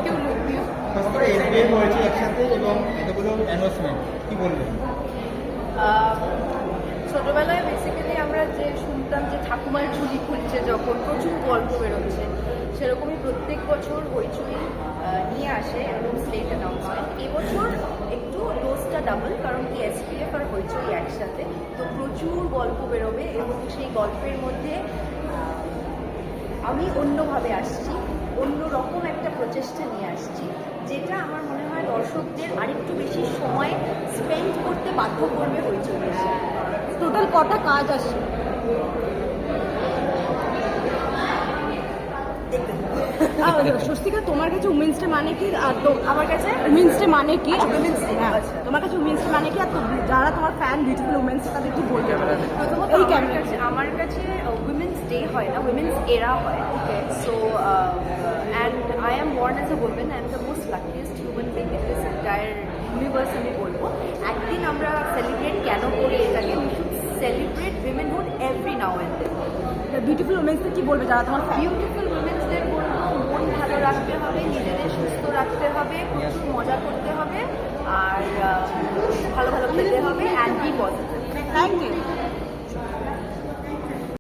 You look. SBM হয়েছে একসাথে এবং এতগুলো অ্যানাউন্সমেন্ট কি বলবেন? ছোটবেলায় বেসিক্যালি আমরা যে শুনতাম যে ঠাকুমার ঝুলি খুলছে যখন প্রচুর গল্প বেরোচ্ছে, সেরকমই প্রত্যেক বছর হইচই নিয়ে আসে এরকম স্লেট অ্যানাউন্সমেন্ট। এবছর একটু ডোজটা ডাবল, কারণ কি এসপিএফ আর হইচই একসাথে, তো প্রচুর গল্প বেরোবে এবং সেই গল্পের মধ্যে আমি অন্যভাবে আসছি, অন্যরকম একটা প্রচেষ্টা নিয়ে আসছি, যেটা আমার মনে হয় দর্শকদের আরেকটু বেশি সময় স্পেন্ড করতে বাধ্য করবে হইচই এসে। টোটাল কটা কাজ আসছে? স্বস্তিকা, তোমার কাছে উমেন্স ডে মানে কি? আর তো আমার কাছে উমেন্স ডে মানে কি? Women's Day, হ্যাঁ, আচ্ছা। তোমার কাছে উমেন্স ডে মানে কি? আর তো যারা তোমার ফ্যান বিউটিফুল উমেন্স, তাদের কি বলবে? প্রথমত এই আমার কাছে উইমেন্স ডে হয় না, উইমেন্স এরা হয়। So and I am born as a women, I am the most luckiest human being in this entire universe. আমি বলবো একদিন আমরা সেলিব্রেট কেন করি এটাকে, we should celebrate womanhood every now and then. Beautiful উমেন্সদের কি বলবে যারা তোমার ফ্যান? বিউটিফুল উইমেন্সদের বলবো মন ভালো রাখতে হবে, নিজেদের সুস্থ রাখতে হবে, প্রচুর মজা করতে হবে, আর ভালো ভালো খেতে হবে, and B positive. Thank you.